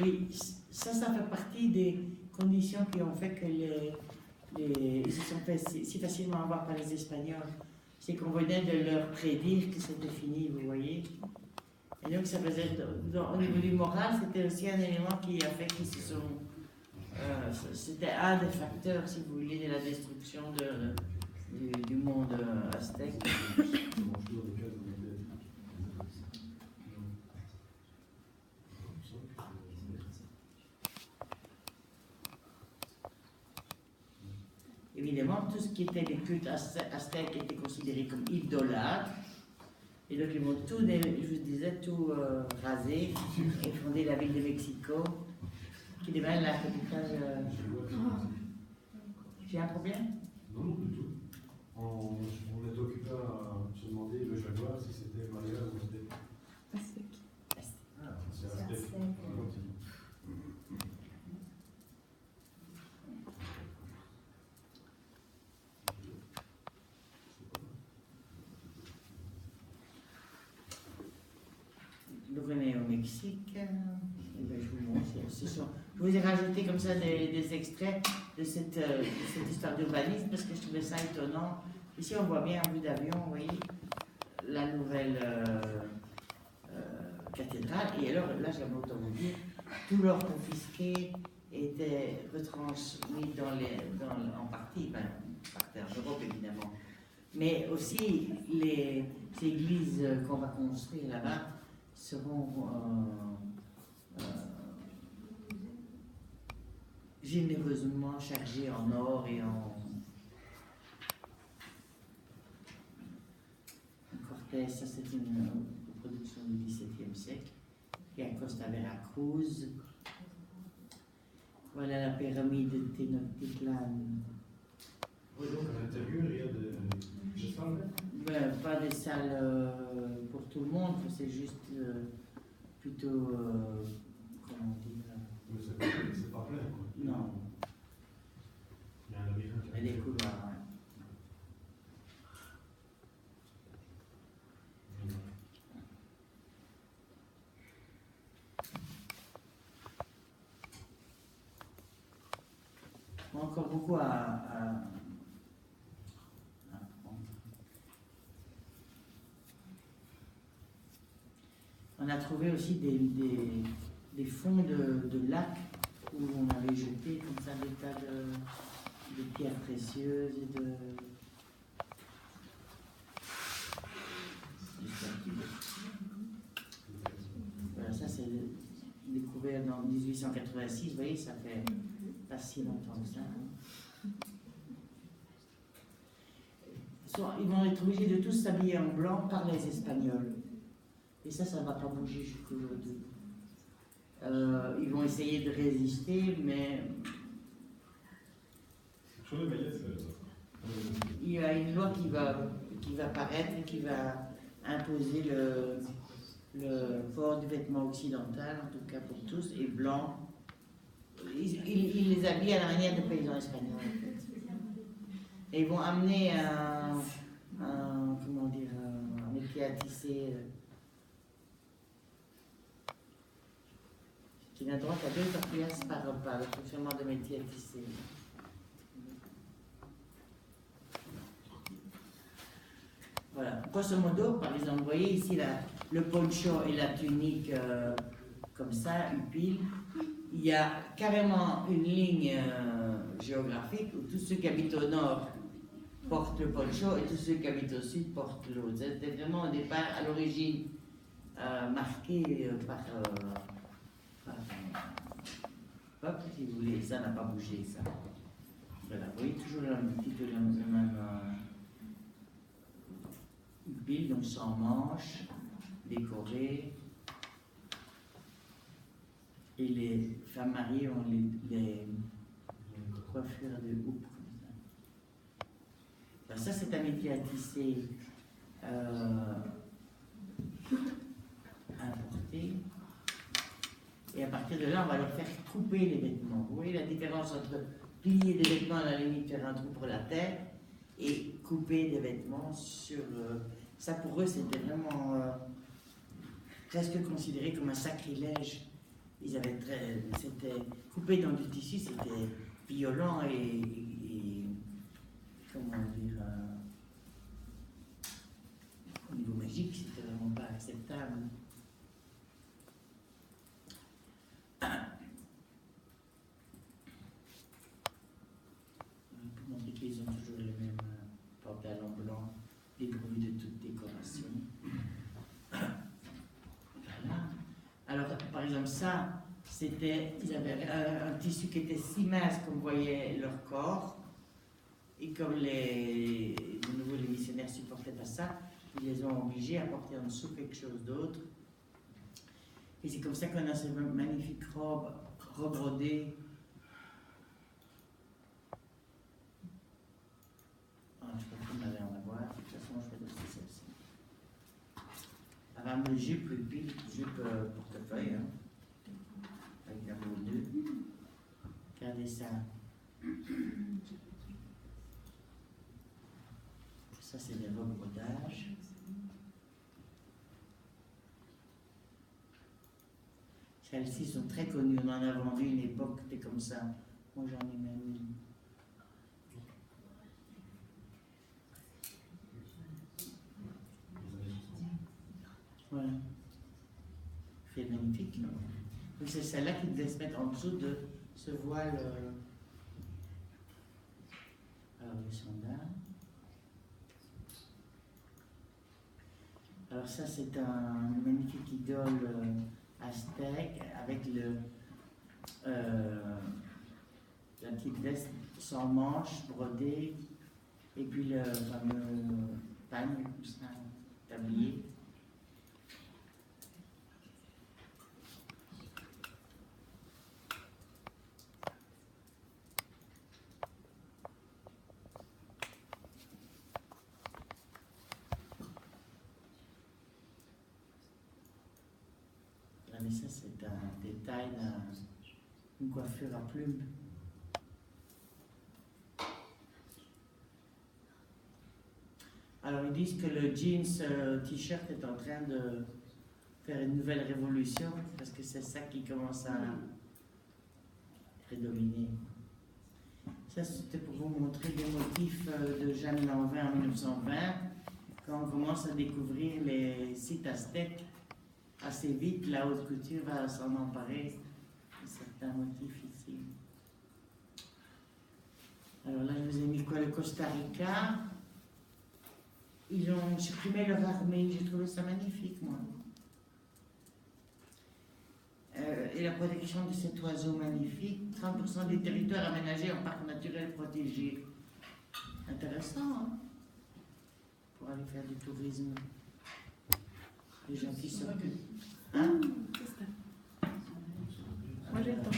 Oui, ça fait partie des conditions qui ont fait que ils se sont fait si facilement avoir par les Espagnols. C'est qu'on venait de leur prédire que c'était fini, vous voyez. Et donc, ça faisait, au niveau du moral, c'était aussi un élément qui a fait qu'ils se sont. C'était un des facteurs, si vous voulez, de la destruction du monde aztèque. Évidemment, tout ce qui était les cultes aztèques était considéré comme idolâtre. Et donc, ils vont tout, je vous disais, tout raser et fonder la ville de Mexico, qui devient la capitale. J'ai un problème? Non, non, du tout. On est occupé à se demander le jaguar si c'était Maya ou Aztèque. Aztèque. Ah, c'est Aztèque. Vous venez au Mexique, et ben, je vous montre. Je vous ai rajouté comme ça des extraits de cette histoire d'urbanisme parce que je trouvais ça étonnant. Ici, on voit bien en vue d'avion, vous voyez, la nouvelle cathédrale. Et alors, là, j'aimerais autant vous dire, tout l'or confisqué était retransmis en partie, ben, par terre d'Europe évidemment, mais aussi les églises qu'on va construire là-bas seront généreusement chargées en or et en Cortés. Ça, c'est une production du XVIIe siècle. Et à Costa Veracruz. Voilà la pyramide de Tenochtitlan. Oui, donc à l'intérieur, il y a des salles. Ben, pas des salles pour tout le monde, c'est juste plutôt, comment dire... Mais c'est pas plein, quoi. Non. Il y a un labyrinthe. Il y a des couloirs, ouais. Encore beaucoup à apprendre. On a trouvé aussi des fonds de lacs où on avait jeté comme ça des tas de pierres précieuses et de... Voilà, ça c'est découvert en 1886, vous voyez, ça fait pas si longtemps que ça. Ils vont être obligés de tous s'habiller en blanc par les Espagnols. Et ça ne va pas bouger jusqu'aujourd'hui. Ils vont essayer de résister, mais... Il y a une loi qui va paraître et qui va imposer le port du vêtement occidental, en tout cas pour tous, et blanc. Ils les habillent à la manière des paysans espagnols, en fait. Et ils vont amener un métier à tisser qui n'a droit qu'à 2 pièces par repas, le fonctionnement de métier à tisser. Voilà. Grosso modo, par exemple, vous voyez ici le poncho et la tunique comme ça, upile. Il y a carrément une ligne géographique où tous ceux qui habitent au nord portent le poncho et tous ceux qui habitent au sud portent l'autre. C'était vraiment au départ, à l'origine, marqué par hop, si vous voulez, ça n'a pas bougé, ça. Voilà, vous voyez toujours le même upile, donc sans manches, décoré. Et les femmes mariées ont les coiffures de houppe comme ça. Alors ça, c'est un métier à tisser importé. Et à partir de là, on va leur faire couper les vêtements. Vous voyez la différence entre plier des vêtements à la limite, faire un trou pour la terre, et couper des vêtements sur... ça, pour eux, c'était vraiment presque considéré comme un sacrilège C'était coupé dans du tissu, c'était violent et comment dire, au niveau magique, c'était vraiment pas acceptable. Pour montrer qu'ils ont toujours les mêmes pantalons blancs, dépourvus de toute décoration. Voilà. Alors, par exemple, ça, ils avaient un tissu qui était si mince qu'on voyait leur corps, et comme de nouveau les missionnaires supportaient pas ça, ils les ont obligés à porter en dessous quelque chose d'autre. Et c'est comme ça qu'on a ces magnifiques robes rebrodées. Ah, je crois qu'on allait en avoir. De toute façon, je vais laisser celle-ci. Avec une jupe, et puis jupe portefeuille, hein, avec la roue 2. Regardez ça. Ça, c'est des robes brodage. Celles-ci sont très connues. On en a vendu une époque, c'était comme ça. Moi, j'en ai même une. Voilà. C'est magnifique, non? C'est celle-là qui devait se mettre en dessous de ce voile. Alors, les sandales. Alors ça, c'est un magnifique idole aztèque avec la petite veste sans manches brodée et puis le fameux pagne, tablier. Mais ça, c'est un détail d'une coiffure à plumes. Alors, ils disent que le jeans t-shirt est en train de faire une nouvelle révolution parce que c'est ça qui commence à prédominer. Ça, c'était pour vous montrer des motifs de Jeanne Lanvin en 1920, quand on commence à découvrir les sites aztèques. Assez vite, la haute couture va s'en emparer de certains motifs ici. Alors là, je vous ai mis quoi? Le Costa Rica. Ils ont supprimé leur armée. J'ai trouvé ça magnifique, moi. Et la protection de cet oiseau magnifique. 30% des territoires aménagés en parc naturel protégé. Intéressant, hein? Pour aller faire du tourisme. Les gens qui s'occupent. Hein? Moi j'ai le temps.